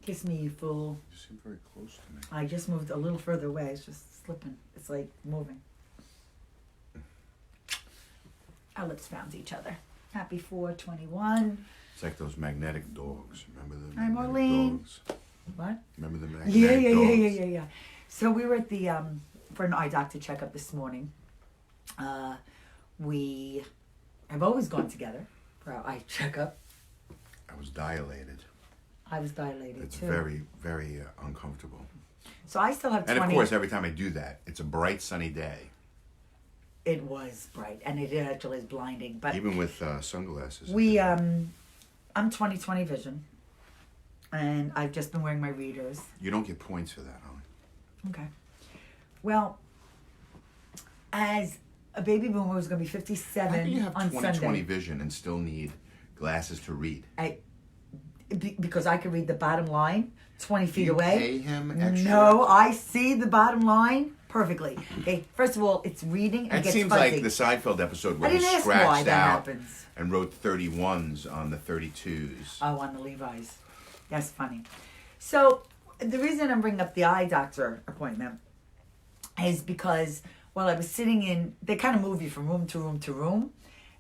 Kiss me, you fool. You seem very close to me. I just moved a little further away. It's just slipping. It's like moving. Our lips found each other. Happy 4/21. It's like those magnetic dogs. Remember the Hi, magnetic Marlene. dogs? What? Remember the magnetic Yeah. dogs? So we were at the for an eye doctor checkup this morning. We have always gone together for our eye checkup. I was dilated. I was dilated It's too. very, very uncomfortable. So I still have 20. And of course, every time I do that, it's a bright, sunny day. It was bright, and it actually is blinding. But Even with sunglasses. I'm 20/20 vision, and I've just been wearing my readers. You don't get points for that, Holly. Okay. Well, as a baby boomer who's going to be 57 How can you have on 20/20 Sunday, vision and still need glasses to read? because I can read the bottom line 20 feet Do you away. pay him extra? No, I see the bottom line perfectly. Okay, first of all, it's reading and It it gets seems fuzzy. like the Seinfeld episode I where he didn't ask why scratched that out happens. and wrote 31s on the 32s. Oh, on the Levi's. That's funny. So the reason I'm bringing up the eye doctor appointment is because while I was sitting in, they kind of move you from room to room to room.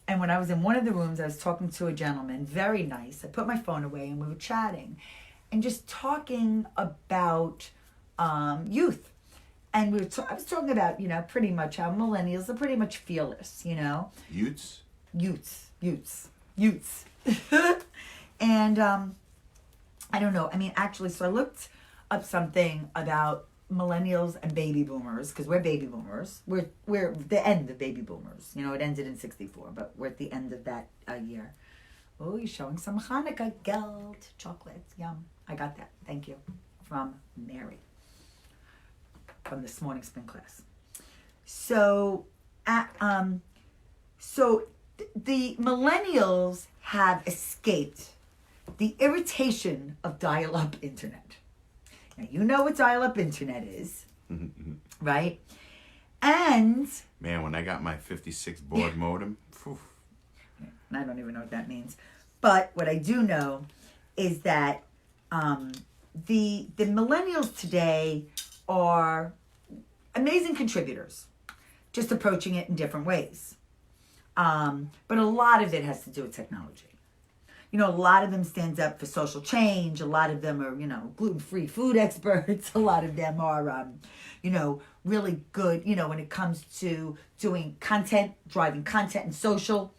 And when I was in one of the rooms, I was talking to a gentleman, very nice. I put my phone away and we were chatting and just talking about youth. And I was talking about, pretty much how millennials are pretty much fearless, Utes? Utes. And I don't know. I mean, actually, so I looked up something about millennials and baby boomers, because we're baby boomers. We're the end of baby boomers. It ended in 64, but we're at the end of that year. Oh, you're showing some Hanukkah geld chocolates. Yum. I got that. Thank you. From Mary. From this morning's spin class. So, the millennials have escaped the irritation of dial-up internet. Now, you know what dial-up internet is, right? And... Man, when I got my 56 baud modem, phew. I don't even know what that means. But what I do know is that the millennials today are amazing contributors, just approaching it in different ways. But a lot of it has to do with technology. A lot of them stands up for social change. A lot of them are, gluten-free food experts. A lot of them are, really good, when it comes to doing content, driving content and social.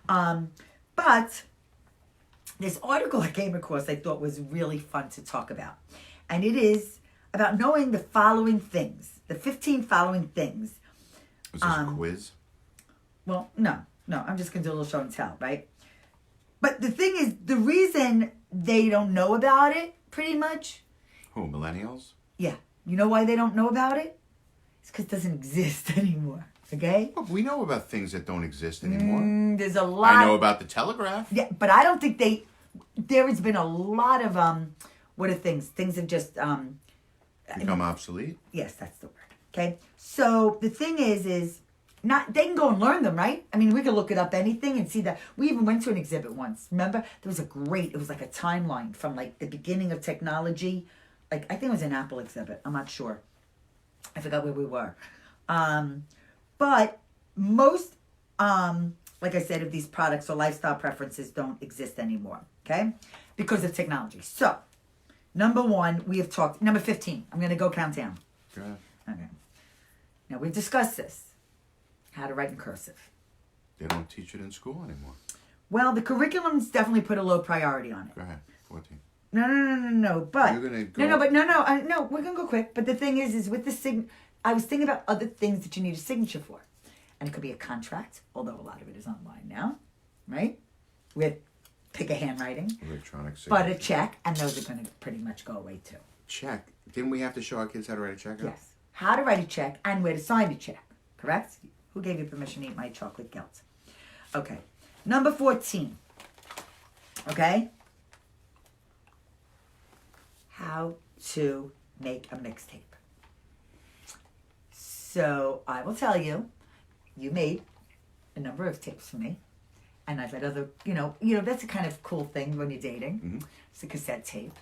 But this article I came across I thought was really fun to talk about. And it is about knowing the following things, the 15 following things. Was this a quiz? Well, no, I'm just going to do a little show and tell, right? But the thing is, the reason they don't know about it, pretty much. Who, millennials? Yeah. You know why they don't know about it? It's because it doesn't exist anymore, okay? Well, we know about things that don't exist anymore. There's a lot. I know about the telegraph. Yeah, but I don't think there has been a lot of, what are things? Things have just, Become obsolete? yes, that's the word, okay? So the thing is, they can go and learn them, right? I mean, we can look it up anything and see that. We even went to an exhibit once. Remember? There was it was like a timeline from like the beginning of technology. Like, I think it was an Apple exhibit. I'm not sure. I forgot where we were. But most, like I said, of these products or lifestyle preferences don't exist anymore, okay? Because of technology. So, number 1, we have talked. Number 15. I'm going to go count down. Go ahead. Okay. Now, we've discussed this. How to write in cursive. They don't teach it in school anymore. Well, the curriculum's definitely put a low priority on it. Go ahead. 14. No. But You're gonna go... No. We're gonna go quick. But the thing is with the I was thinking about other things that you need a signature for, and it could be a contract, although a lot of it is online now, right? With pick a handwriting, Electronic signature. but a check, and those are gonna pretty much go away too. Check. Didn't we have to show our kids how to write a check? Yes, how to write a check and where to sign a check. Correct? Who gave you permission to eat my chocolate gelt? Okay. Number 14. Okay? How to make a mixtape. So I will tell you, you made a number of tapes for me. And I've had other, that's a kind of cool thing when you're dating. Mm-hmm. It's a cassette tape.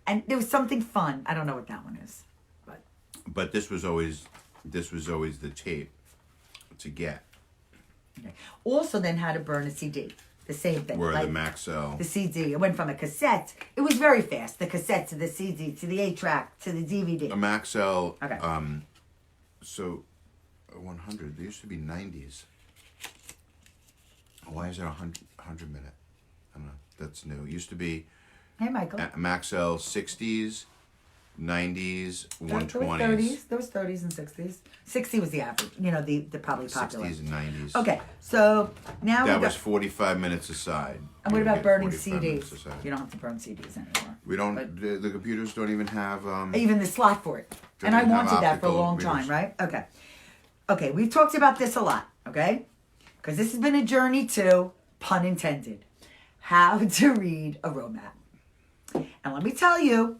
And there was something fun. I don't know what that one is, but But this was always the tape to get. okay. Also, then how to burn a CD. The same thing. Where like the Maxell. the CD. It went from a cassette. It was very fast. The cassette to the CD to the 8-track to the DVD. A Maxell. Okay. So, a 100. There used to be 90s. Why is there a 100 minute? I don't know. That's new. It used to be Hey, Michael. a Maxell 60s, 90s, There was 120s. There was 30s and 60s. 60 was the average. You know, the probably popular. 60s and 90s. Okay, so now That we was got. 45 minutes aside. And what You about get burning 45 minutes CDs? aside. You don't have to burn CDs anymore. We don't. But- The computers don't even have. Even the slot for it. Don't And I even have wanted that for a optical long readers. time, right? Okay. Okay, we've talked about this a lot, okay? Because this has been a journey too, pun intended, how to read a road map. And let me tell you,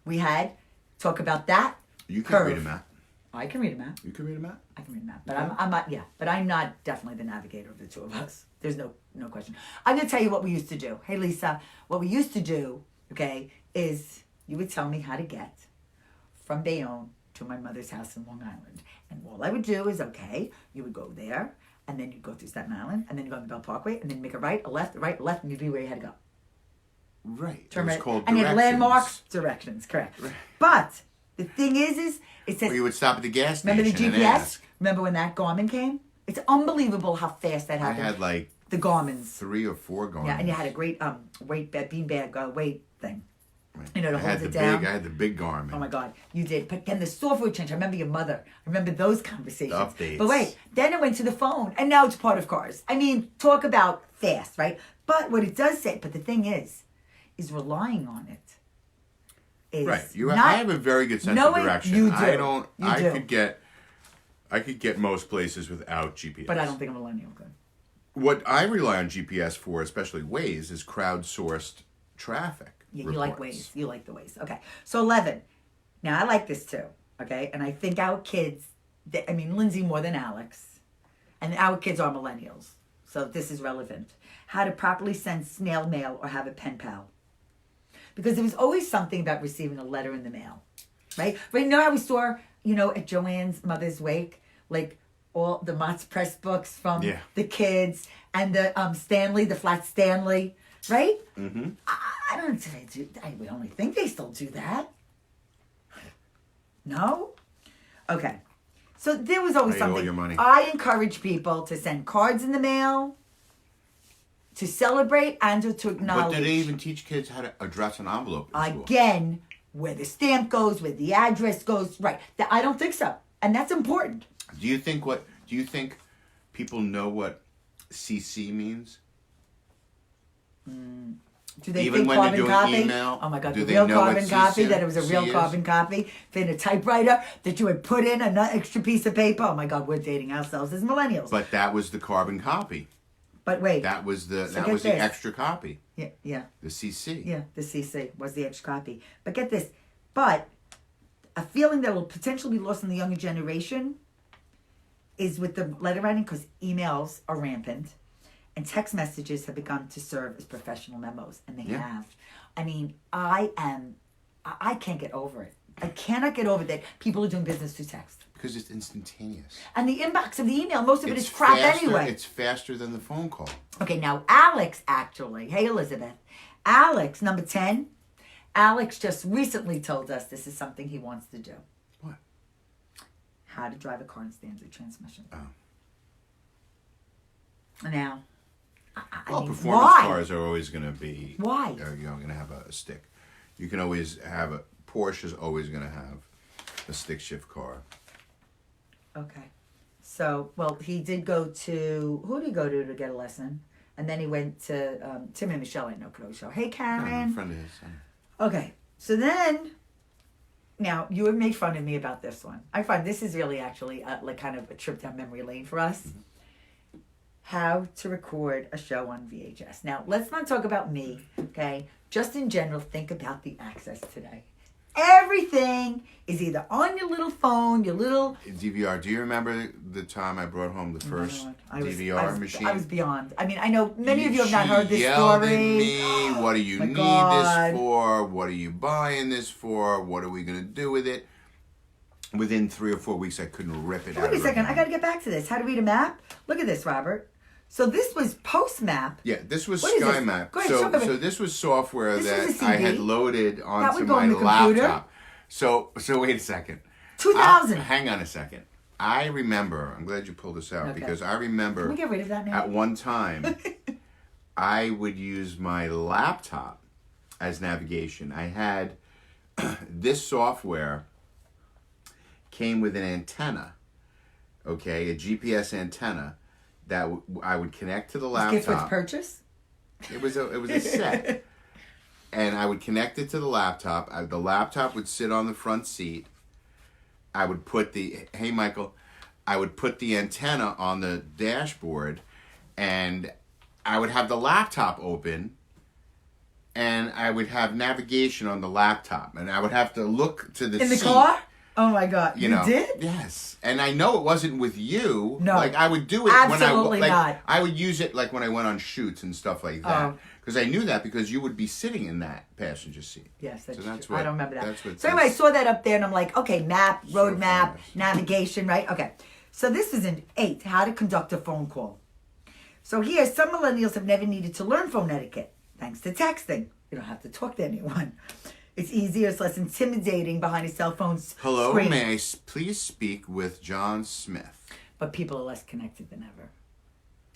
we had talk about that. You can curve. read a map. I can read a map. You can read a map. I can read a map, but I'm not. Yeah, but I'm not definitely the navigator of the two of us. There's no question. I'm gonna tell you what we used to do. Hey, Lisa, what we used to do, okay, is you would tell me how to get from Bayonne to my mother's house in Long Island, and all I would do is okay, you would go there, and then you'd go through Staten Island, and then you go on the Bell Parkway, and then make a right, a left, a right, a left, and you'd be where you had to go. Right. Turn It was right, called and you had directions. landmarks, directions, correct. But the thing is it says. Or you would stop at the gas station Remember the and GPS? ask. Remember when that Garmin came? It's unbelievable how fast that I happened. had like the Garmins. 3 or 4 Garmins. Yeah, and you had a great beanbag weight thing. Right. You know, to I hold had it the down. big. I had the big Garmin. Oh my God, you did. But then the software changed. I remember your mother. I remember those conversations. The updates. But wait, then it went to the phone, and now it's part of cars. I mean, talk about fast, right? But what it does say, but the thing is relying on it. Is Right. not, I have a very good sense of knowing- direction. you do. I don't. You I do. could get most places without GPS. But I don't think a millennial could. What I rely on GPS for, especially Waze, is crowdsourced traffic. Yeah, you like reports. Waze. You like the Waze. Okay. So 11. Now, I like this too. Okay. And I think our kids, Lindsay more than Alex, and our kids are millennials. So this is relevant. How to properly send snail mail or have a pen pal. Because there was always something about receiving a letter in the mail. Right? But you know how we saw, at Joanne's mother's wake, like all the Mott's Press books from Yeah. the kids and the Stanley, the Flat Stanley, right? Mm-hmm. I don't think they do. I would only think they still do that. No? Okay. So there was always Pay all something. your money. I encourage people to send cards in the mail, to celebrate, and to But acknowledge. do they even teach kids how to address an envelope in school? Again, where the stamp goes, where the address goes. Right. I don't think so. And that's important. Do you think people know what CC means? Do they Even think when they're carbon doing copy? email, Oh my God, do the they real know what carbon copy, CC that it was a real is? carbon copy in a typewriter that you would put in an extra piece of paper. Oh my God, we're dating ourselves as millennials. But that was the carbon copy. But wait. That was the So get the this. extra copy. Yeah, The CC. yeah, the CC was the extra copy. But get this. But a feeling that will potentially be lost in the younger generation is with the letter writing because emails are rampant and text messages have begun to serve as professional memos, and they Yeah. have. I mean, I can't get over it. I cannot get over that people are doing business through text. Because it's instantaneous. And the inbox of the email, most of it It's is crap faster, anyway. It's faster than the phone call. Okay, now Alex actually, hey Elizabeth, Alex, number 10, Alex just recently told us this is something he wants to do. What? How to drive a car in standard transmission. Oh. Now, I Well, mean, performance why? cars are always going to be. Why? You're going to have a stick. You can always have a Porsche is always going to have a stick shift car. Okay. So, well, he did go to, who did he go to get a lesson? And then he went to Tim and Michelle at No Pro Show. Hey, A Karen. friend of his. Okay, so then, now you have made fun of me about this one. I find this is really actually like kind of a trip down memory lane for us. How to record a show on VHS. Now, let's not talk about me, okay? Just in general, think about the access today. Everything is either on your little phone, your little DVR. Do you remember the time I brought home the first DVR machine? I was beyond. I mean, I know many of you have not heard this She yelled story. at me. What do you My need God. this for? What are you buying this for? What are we gonna do with it? Within 3 or 4 weeks, I couldn't rip it out. Wait a of her second. I hand. got to get back to this. How to read a map? Look at this, Robert. So this was post map. Yeah, this was What is this? SkyMap. Go ahead, show me. So this was software This was that a I had CD. loaded onto would go my on the computer. laptop. So wait a second. 2000. Hang on a second. I remember. I'm glad you pulled this out Okay. because I Can remember we get rid of that now? at one time I would use my laptop as navigation. I had this software came with an antenna, okay, a GPS antenna that I would connect to the Gift with laptop. purchase. It was a set, and I would connect it to the laptop. The laptop would sit on the front seat. I would put hey Michael, I would put the antenna on the dashboard, and I would have the laptop open, and I would have navigation on the laptop, and I would have to look to the In the seat. car? Oh my God. You You know, did? Yes, and I know it wasn't with you. No. Like I would do it Absolutely when not. I would use it like when I went on shoots and stuff like that. Oh. Because I knew that because you would be sitting in that passenger seat. Yes, that's, So that's true. what- I don't remember that. that's what So anyway, I this- saw that up there and I'm like, okay, map, road So map, famous. navigation, right? Okay. So this is in 8, how to conduct a phone call. So here, some millennials have never needed to learn phone etiquette, thanks to texting. You don't have to talk to anyone. It's easier, it's less intimidating behind a cell phone Hello, screen. may I please speak with John Smith? But people are less connected than ever.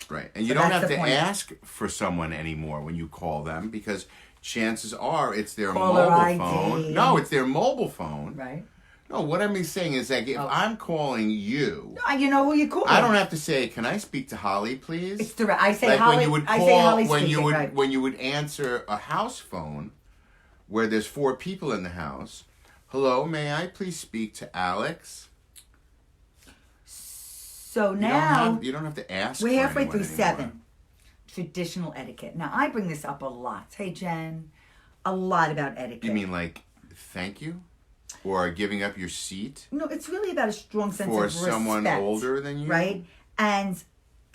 Right, and So you don't that's have the to point. ask for someone anymore when you call them because chances are it's their Caller mobile ID. phone. No, it's their mobile phone. Right? No, what I'm saying is that if Oh. I'm calling you, You know who you call. I don't have to say, "Can I speak to Holly, please?" It's direct. I say Like Holly. when you would I say call Holly when you speaking, would right. when you would answer a house phone where there's 4 people in the house. Hello, may I please speak to Alex? So now you don't have to ask. we're for halfway anyone through anymore. 7. Traditional etiquette. Now I bring this up a lot. Hey Jen, a lot about etiquette. You mean like thank you, or giving up your seat No, it's really about a strong sense for of respect. someone older than you? Right? And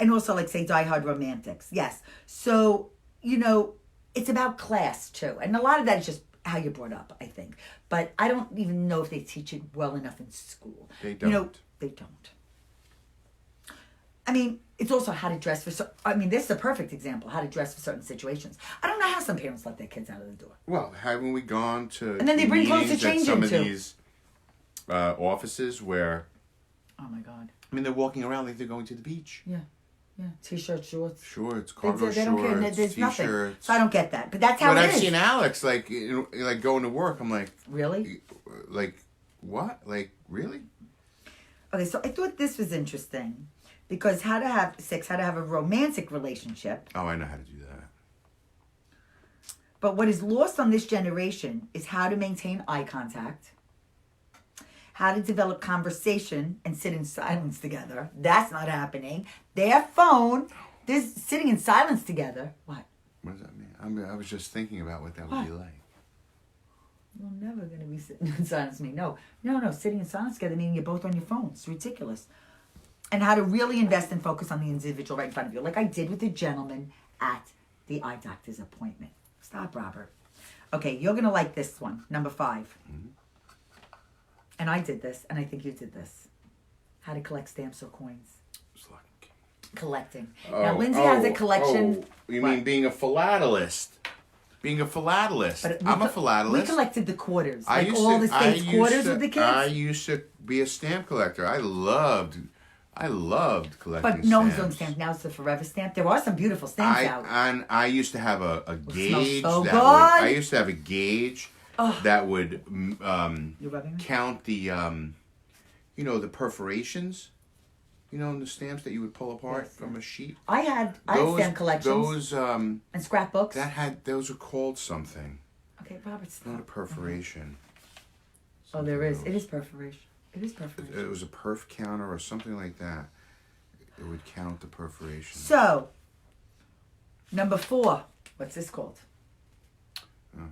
also like say diehard romantics. Yes. So, it's about class too. And a lot of that is just how you're brought up, I think. But I don't even know if they teach it well enough in school. They don't. They don't. I mean, it's also how to dress for this is a perfect example, how to dress for certain situations. I don't know how some parents let their kids out of the door. Well, haven't we gone to And then they bring clothes to meetings at change some of into. these offices where Oh my God. they're walking around like they're going to the beach. Yeah. Yeah. T-shirts, shorts. Shorts, They, cargo they don't care. shorts, There's nothing. t-shirts. So I don't get that. But that's how But it I've is. seen Alex like going to work. I'm like, Really? what? Like really? Okay, so I thought this was interesting because how to have a romantic relationship. Oh, I know how to do that. But what is lost on this generation is how to maintain eye contact, how to develop conversation and sit in silence together. That's not happening. Their phone, they're sitting in silence together. What? What does that mean? I was just thinking about what that would What? be like. You're never going to be sitting in silence with me. No. Sitting in silence together meaning you're both on your phones. It's ridiculous. And how to really invest and focus on the individual right in front of you, like I did with the gentleman at the eye doctor's appointment. Stop, Robert. Okay, you're going to like this one, number 5. Mm-hmm. And I did this, and I think you did this. How to collect stamps or coins. It's like- Collecting. Now, Lindsay has a collection. You What? mean being a philatelist? Being a philatelist. But I'm a We philatelist. collected the quarters. I Like used all to- the I state's used quarters to- with the kids. I used to be a stamp collector. I loved collecting But no one's stamps. doing stamps. Now it's the forever stamp. There are some beautiful stamps out. I used to have a gauge so that good. would, I used to have a gauge that would You're rubbing me? count the the perforations, in the stamps that you would pull apart Yes, from a sheet. I had stamp collections Those and scrapbooks. those are called something. Okay, Robert, stop. Not a perforation. Oh, there is. Something It else. is perforation. It is perforation. It was a perf counter or something like that. It would count the perforation. So, number 4. What's this called?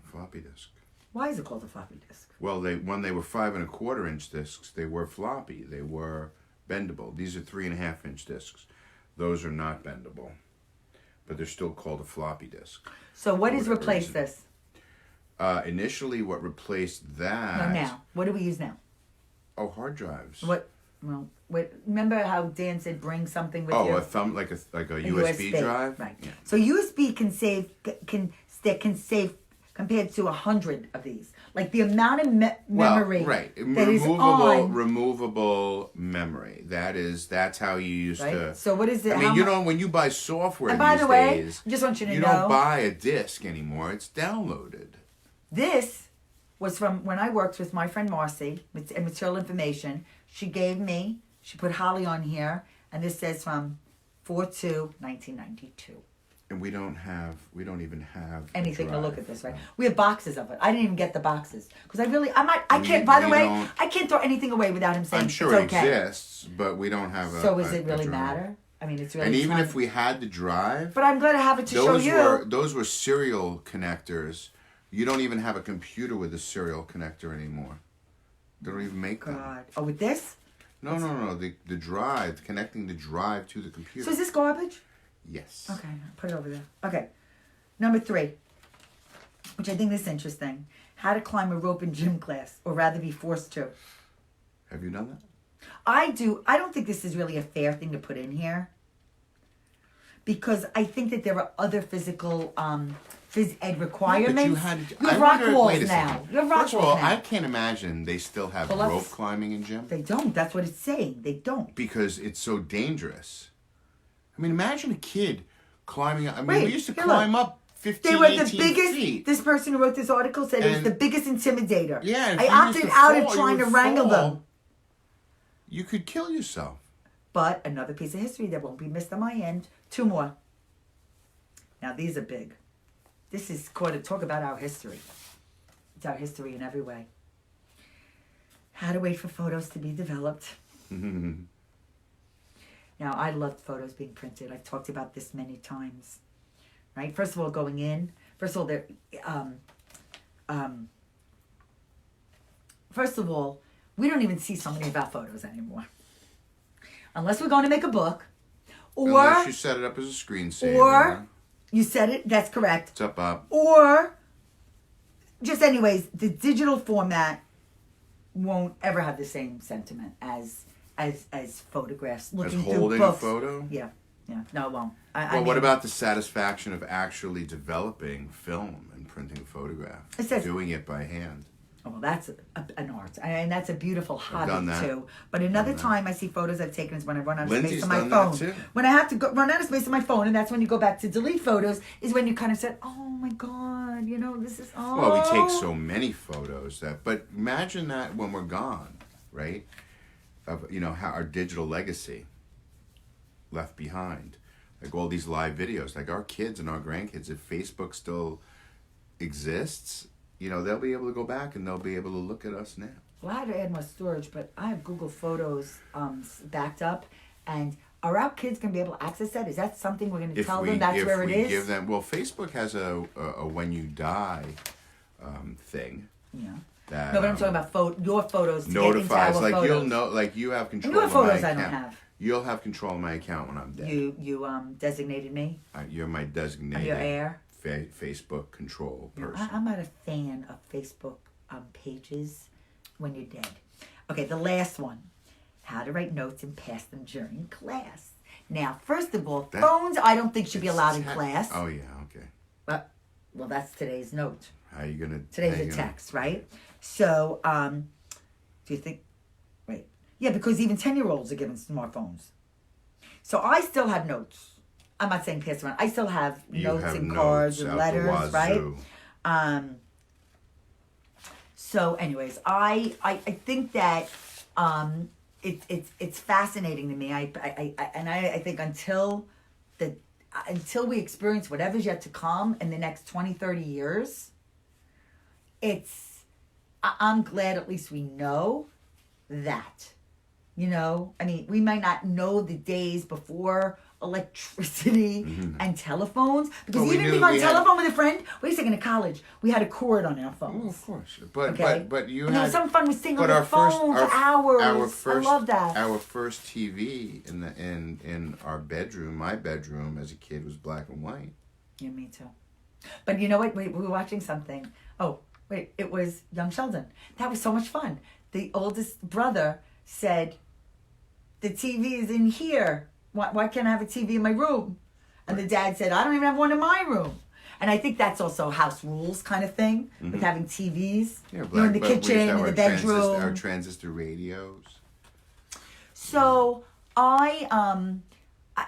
Floppy disk. Why is it called a floppy disk? Well, when they were 5 1/4 inch discs, they were floppy. They were bendable. These are 3 1/2 inch discs. Those are not bendable, but they're still called a floppy disk. So what For has whatever replaced reason. this? Initially, what replaced that? No, now. What do we use now? Oh, hard drives. What? Well, wait, remember how Dan said bring something with you? Oh, a thumb like a USB drive. Right. Yeah. So USB can save compared to 100 of these. Like the amount of memory right. that is on. Removable memory. That's how you used Right. to. So what is it? I mean, when you buy software And by these the way, days, I just want you to you know, don't buy a disc anymore. It's downloaded. this was from when I worked with my friend Marcy at Material Information. She put Holly on here, and this says from 4/2/1992. And we don't even have a Anything to look drive. at this, right? We have boxes of it. I didn't even get the boxes because I can't. By the way, I can't throw anything away without him saying I'm sure it's it okay. exists, but we don't have a. So does it a really drive. matter? I mean, it's really. And even tiny. if we had the drive, But I'm glad I have it to show you. those were serial connectors. You don't even have a computer with a serial connector anymore. They don't even make them. God. Oh, with this? No. The drive, connecting the drive to the computer. So is this garbage? Yes. Okay, put it over there. Okay. Number 3, which I think is interesting. How to climb a rope in gym class, or rather be forced to. Have you done that? I do. I don't think this is really a fair thing to put in here. Because I think that there are other physical phys ed requirements. You have rock walls wait a now. second. You have rock First of walls all, now. I can't imagine they still have Pull-ups? rope climbing in gym They don't. That's what it's saying. They don't. because it's so dangerous. I mean, imagine a kid climbing. I mean, Wait, we used to here, climb look. up 15, They were 18 the biggest. feet. This person who wrote this article said it was And- the biggest intimidator. Yeah, and if I you opted used to out of fall, trying you to would wrangle fall. them. You could kill yourself. But another piece of history that won't be missed on my end. 2 more. Now these are big. This is called to talk about our history. It's our history in every way. How to wait for photos to be developed. Now, I loved photos being printed. I've talked about this many times. Right? First of all, going in. First of all, we don't even see so many of our photos anymore. Unless we're going to make a book. Or Unless you set it up as a screensaver. or you said it, that's correct. What's up, Bob? Or just anyways, the digital format won't ever have the same sentiment as photographs. Looking through holding a books. photo? Yeah. No, it won't. Well, what about the satisfaction of actually developing film and printing a photograph? It says- Doing it by hand. Oh, well, that's an art, and that's a beautiful hobby done that. too. But another time I see photos I've taken is when I run out of Lindsay's space on my done that, phone. too. When I have to run out of space on my phone, and that's when you go back to delete photos. Is when you kind of said, "Oh my God, this is oh." Well, we take so many photos but imagine that when we're gone, right? Of how our digital legacy left behind, like all these live videos, like our kids and our grandkids. If Facebook still exists, they'll be able to go back and they'll be able to look at us now. Well, I had to add more storage, but I have Google Photos backed up, and are our kids going to be able to access that? Is that something we're going to tell them that's where it is? Give them, well, Facebook has a when you die thing. Yeah. That, No, but I'm talking about your photos. To notifies, get into our like photos. you'll know, like you have control Your of photos my I account. don't have. You'll have control of my account when I'm dead. You designated me. You're my designated Your heir. Facebook control person. I'm not a fan of Facebook pages when you're dead. Okay, the last one. How to write notes and pass them during class. Now, first of all, phones I don't think should be allowed in class. Oh yeah, okay. But, well, that's today's note. How you gonna? Today's a text, right? So, do you think? Wait, yeah, because even 10-year-olds are given smartphones. So I still have notes. I'm not saying pass around. I still have notes have and cards notes and out letters, the right? wazoo. So, anyways, I think that it's fascinating to me. I think until we experience whatever's yet to come in the next 20, 30 years, I'm glad at least we know that. I mean, we might not know the days before electricity and telephones. Because Well, we even knew being on we had- telephone with a friend, wait a second, in college, we had a cord on our Oh, phones. of course. But Okay. but you And there had was some fun with singing on but the our first phone for hours. our first I love that. our first TV in our bedroom, my bedroom as a kid, was black and white. Yeah, me too. But you know what? Wait, we were watching something. Oh, wait, it was Young Sheldon. That was so much fun. The oldest brother said, "The TV is in here. Why can't I have a TV in my room?" And the dad said, "I don't even have one in my room." And I think that's also house rules kind of thing with having TVs. Yeah, you know, in the but we used to kitchen, have in the our bedroom. our transistor radios. So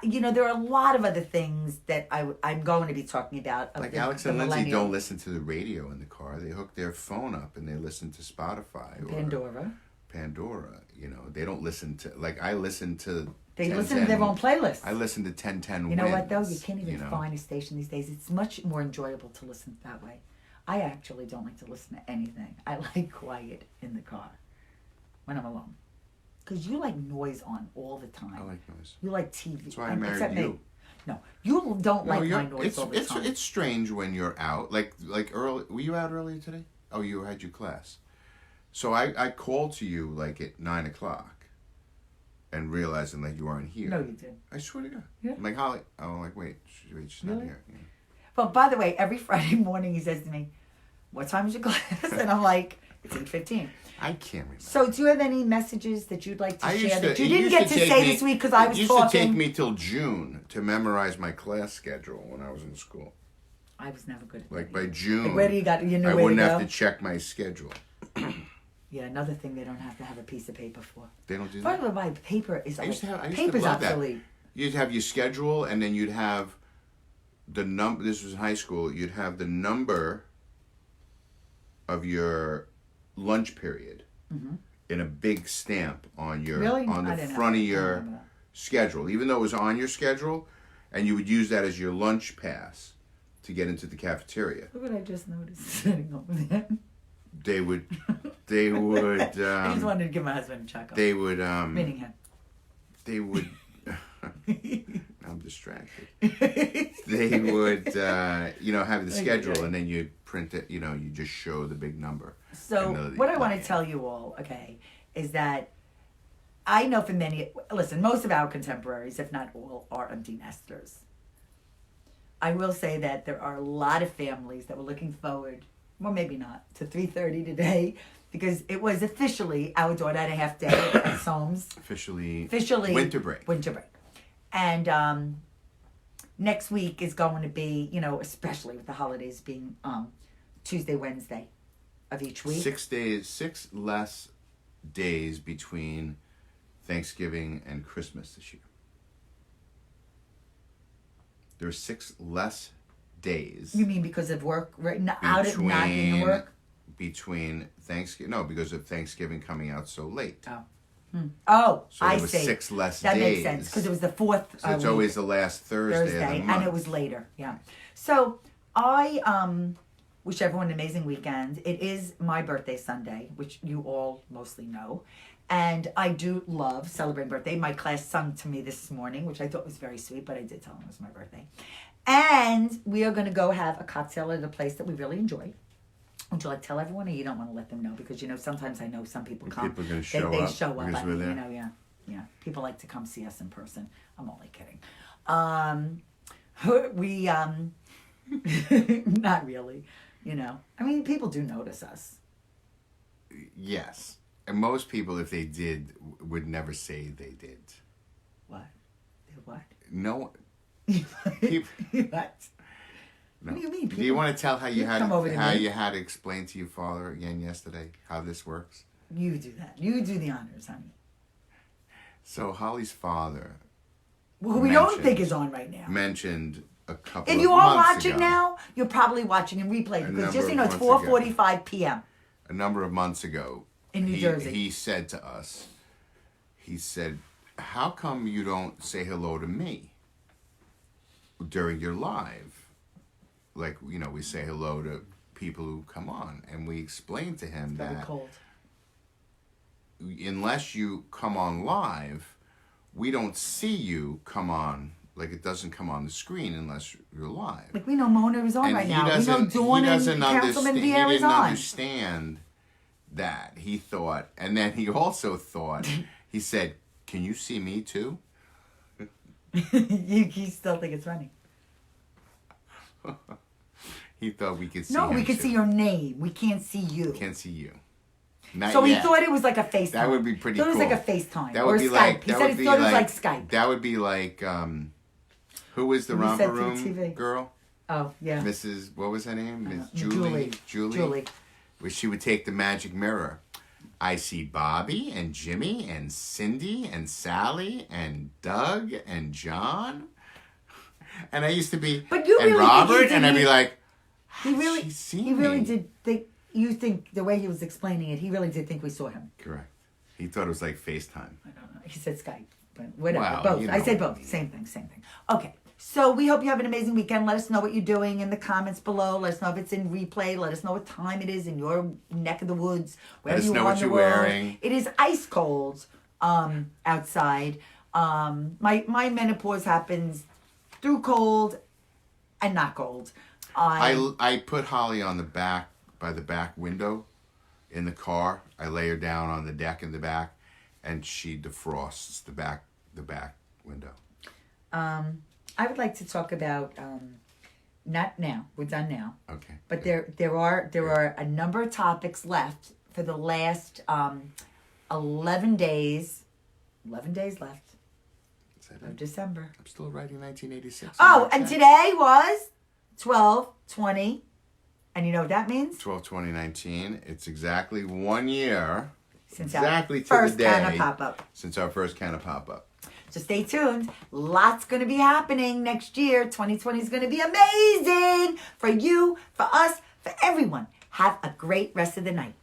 you know, there are a lot of other things that I'm going to be talking about. Of Like the, Alex the and Lindsay millennial. don't listen to the radio in the car. They hook their phone up and they listen to Spotify or Pandora. You know, they don't listen to, like, I listen to. They 10, listen to their own playlists. I listen to 1010 You know what though? Wins, You can't even you know? find a station these days. It's much more enjoyable to listen that way. I actually don't like to listen to anything. I like quiet in the car when I'm alone. Because you like noise on all the time. I like noise. You like TV. That's why I married except you. Me. No, you don't like my noise all the it's time. it's strange when you're out. Like early. Were you out earlier today? Oh, you had your class. So I called to you like at 9:00, and realizing that you weren't here. No, you did. I swear to God. Yeah. I'm like, Holly. Oh, I'm like, wait, she's not Really? here. Yeah. Well, by the way, every Friday morning he says to me, "What time is your class?" And I'm like, "It's 8:15." I can't remember. So, do you have any messages that you'd like to share that you it didn't used get to take say me- this week because I was It used talking? to take me till June to memorize my class schedule when I was in school. I was never good at Like that by either. June, Like, where do you got? You know I where wouldn't to have go. to check my schedule. Yeah, another thing they don't have to have a piece of paper for. They don't do By that. the way, paper is I used to paper's love that. obsolete. You'd have your schedule, and then you'd have the number. This was in high school. You'd have the number of your lunch period in a big stamp on your Really? on I the didn't front of have that. I your remember that. schedule, even though it was on your schedule, and you would use that as your lunch pass to get into the cafeteria. Look what I just noticed sitting over there. They would. I just wanted to give my husband a chuckle. They would. Meaning him. They would. I'm distracted. They would, have the schedule, and then you print it. You know, you just show the big number. So And what I want to tell you all, okay, is that I know for most of our contemporaries, if not all, are empty nesters. I will say that there are a lot of families that were looking forward, well, maybe not, to 3:30 today, because it was officially our daughter had a half day at Soames. Officially Winter break. break. And next week is going to be, especially with the holidays being Tuesday, Wednesday of each week. 6 less days between Thanksgiving and Christmas this year. There are 6 less days. You mean because of work, right? Out of not being work? Between Thanksgiving, no, because of Thanksgiving coming out so late. Oh, So there I was see. 6 less That days. makes sense because it was the fourth. So it's week. always the last Thursday of the month. and it was later. Yeah. So I wish everyone an amazing weekend. It is my birthday Sunday, which you all mostly know, and I do love celebrating birthday. My class sung to me this morning, which I thought was very sweet, but I did tell them it was my birthday. And we are going to go have a cocktail at a place that we really enjoy. Would you like to tell everyone, or you don't want to let them know? Because sometimes I know some people come. People are going to They show up. show up. because we're there. Yeah. People like to come see us in person. I'm only kidding. We not really. I mean, people do notice us. Yes. And most people, if they did, would never say they did. What? What? No. People, What? no. What do you mean? Do you want to tell how you Come over to me. you had to explain to your father again yesterday how this works? You do that. You do the honors, honey. So Holly's father Who we don't mentioned- think is on right now. mentioned a couple If of you are months watching ago, now, you're probably watching in replay because number just so you know, of it's months ago. 4:45 p.m. a number of months ago, In New Jersey. he said to us, he said, "How come you don't say hello to me during your live? Like, we say hello to people who come on." And we explained to him Very that cold. unless you come on live, we don't see you come on Like it doesn't come on the screen unless you're live. Like we know Mona is on And right he now. We know doesn't. Dawn He and doesn't Councilman understand. He Vieira is didn't on. understand that. He thought, and then he also thought. He said, "Can you see me too?" you still think it's funny? He thought we could see. No, him we could too. see your name. We can't see you. Can't see you. Not So yet. he thought it was like a FaceTime. That would be pretty Thought cool. it was like a FaceTime That or would be Skype. like. He That said would he be thought it was like Skype. That would be like. Who was the We romper said to the room TV. girl? Oh yeah. Mrs. What was her name? Miss Julie. Julie. Where she would take the magic mirror. I see Bobby and Jimmy and Cindy and Sally and Doug and John. And I used to be, But you and really think Robert, he and I'd be didn't- like, He really, she seen he really me? did think. You think the way he was explaining it, he really did think we saw him. Correct. He thought it was like FaceTime. I don't know. He said Skype, but whatever. Wow, both. you I know said what I both. mean. Same thing. Same thing. Okay. So we hope you have an amazing weekend. Let us know what you're doing in the comments below. Let us know if it's in replay. Let us know what time it is in your neck of the woods. Wherever us you know are what in the you're world. wearing. It is ice cold outside. My menopause happens through cold and not cold. I put Holly on the back, by the back window in the car. I lay her down on the deck in the back, and she defrosts the back window. I would like to talk about not now. We're done now. Okay. But there are a number of topics left for the last 11 days. 11 days left Is that of it? December. I'm still writing 1986. Oh, and today was 12/20. And you know what that means? 12/20/19. It's exactly 1 year. Since Exactly our to first the kind of day. pop-up. Since our first can of pop-up. So stay tuned. Lots going to be happening next year. 2020 is going to be amazing for you, for us, for everyone. Have a great rest of the night.